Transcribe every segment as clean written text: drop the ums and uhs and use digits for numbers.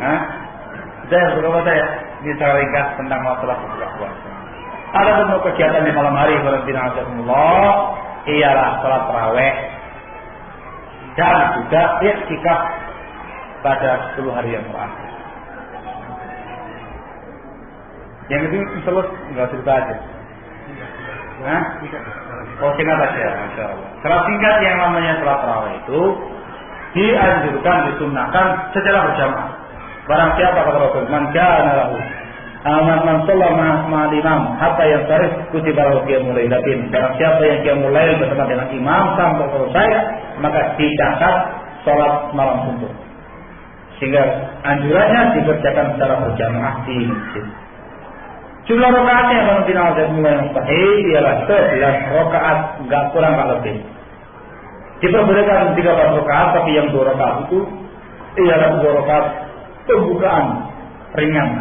Saya berkata saya ini secara ringkas tentang masalah berbuka puasa. Ada bentuk kegiatan di malam hari Allah ialah salat tarawih dan juga iktikaf pada 10 hari yang terakhir. Yang itu terus nggak cerita aja. Oh singkat aja, Masya Allah. Secara singkat yang namanya salat tarawih itu dianjurkan, disunahkan secara berjamaah. Barang siapa kata Rasul, man kana lahu man shalla ma'al imam hatta yansarif kutiba lahu qiyamul lailatin. Barang siapa yang qiyamul lail bersama dengan imam sampai selesai, maka dicatat salat malam suntuk. Sehingga anjurannya dikerjakan secara berjamaah di masjid. Jumlah rakaatnya yang mulai yang sahih ialah 11 rakaat, enggak kurang enggak lebih. Diperbolehkan 13 rakaat, tapi yang 2 rakaat itu ialah 2 rakaat pembukaan ringan.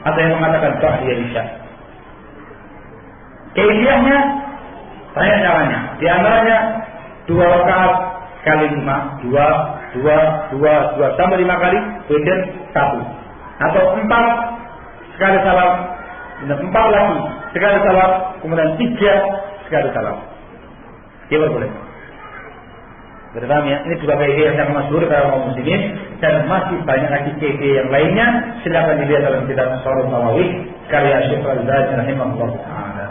Ada yang mengatakan ba'da isya. Keisiannya banyak caranya. Di antaranya 2 rakaat kali 5, 2 sampai 5 kali, kemudian 1. Atau 4 sekali salam, 4 lagi sekali salam, kemudian 3 sekali salam. Dia boleh. Berpaham ya? Ini juga ide yang sangat masyhur para kaum muslimin dan masih banyak lagi ide yang lainnya. Silakan dilihat dalam kitab Sharh Nawawi karya Syekh Al-Albani rahimahullah taala.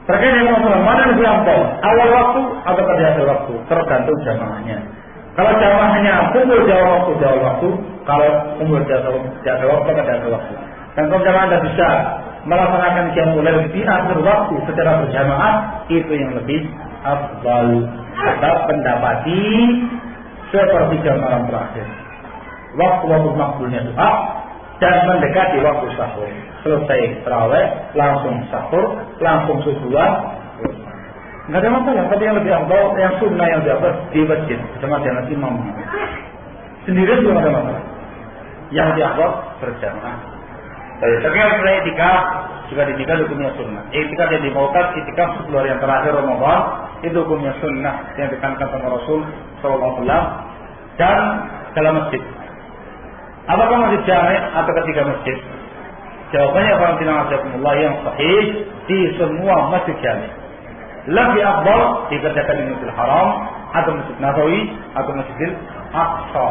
Terkait dengan masalah mana yang lebih afdal, awal waktu atau pada akhir waktu, tergantung jamaahnya. Kalau jamaahnya kumpul di awal waktu, kalau kumpul di akhir waktu pada akhir waktu. Dan kalau jamaah Anda bisa melaksanakan qiyamul lail di akhir waktu secara berjamaah, itu yang lebih afdal. Tetap mendapati sepertiga malam terakhir, waktu-waktu makbulnya doa dan mendekati waktu sahur. Selesai tarawih langsung sahur, langsung subuhan, nggak ada masalah. Tapi yang lebih afdal, yang sunnah yang diatur di masjid bersama dengan imam sendirian juga nggak ada masalah. Yang diafdal berjamaah. Terkait dengan itikaf juga dinikah hukumnya sunnah. Itikaf yang dimaukan itikaf 10 hari yang terakhir Ramadan itu hukumnya sunnah yang ditekankan sama Rasul SAW dan dalam masjid. Apakah masjid jami' atau ketiga masjid? Jawabannya alhamdulillah yang sahih di semua masjid jami'. Lebih afdal dikerjakan di Masjidil Haram atau Masjid Nabawi atau Masjidil Aqsa.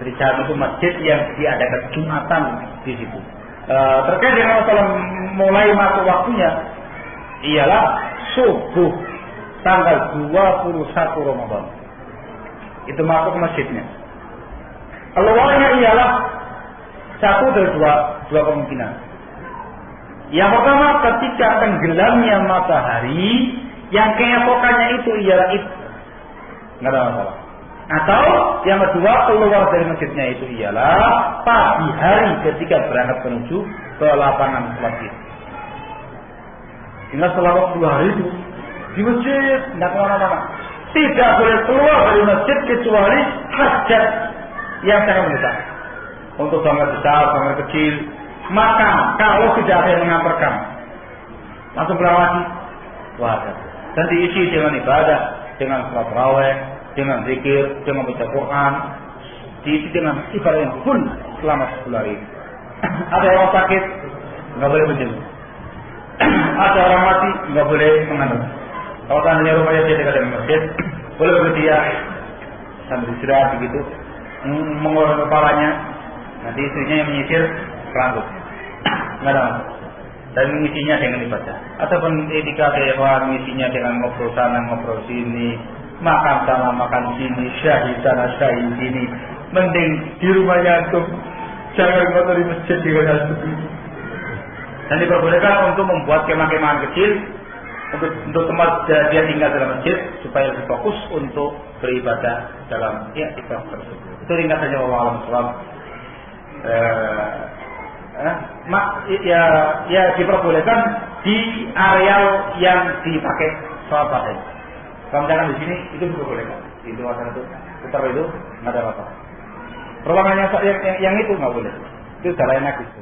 Jadi jami' itu masjid yang diadakan Jumatan di situ. Terkait dengan masalah mulai masuk waktunya ialah subuh tanggal 21 Ramadan. Itu masuk ke masjidnya. Keluarnya ialah satu dari dua kemungkinan. Yang pertama ketika tenggelamnya matahari, yang keesokannya itu ialah itu. Nggak ada masalah. Atau yang kedua keluar dari masjidnya itu ialah pagi hari ketika berangkat menuju ke lapangan sholat id. Sehingga selama 10 hari itu di masjid tidak kemana-mana. Tidak boleh keluar dari masjid kecuali hajat yang sangat mendesak. Untuk bangun besar, bangun kecil, makan kalau tidak ada yang mengantarkan, langsung pulang lagi. Wah, dan diisi dengan ibadah, dengan sholat tarawih, dengan zikir, dengan baca Quran, diisi dengan ibadah yang full selama 10 hari. Ada orang sakit, nggak boleh menjenguk. Ada orang mati, nggak boleh mengantar. Kalau tanya rumahnya dia dekat dengan masjid, boleh bersedia sambil istirahat begitu, mengulur kepalanya, nanti istrinya yang menyisir rambut, nggak ada masalah. Dan mengisinya dengan ibadah. Ataupun etika kehewan, mengisinya dengan ngobrol sana, ngobrol sini, makan sana, makan sini, syahid sana, syahid sini. Mending di rumahnya untuk jangan kotori masjid di kota seperti ini. Dan diperbolehkan untuk membuat kemah-kemahan kecil untuk tempat dia tinggal dalam masjid supaya lebih fokus untuk beribadah dalam i'tikaf tersebut. Itu ringkasannya Allah SWT. Ya diperbolehkan di areal yang dipakai sholat id. Kalau misalkan di sini itu diperbolehkan. Di luar sana itu putar itu nggak ada apa-apa. Ruangan yang itu nggak boleh. Itu cara enak itu.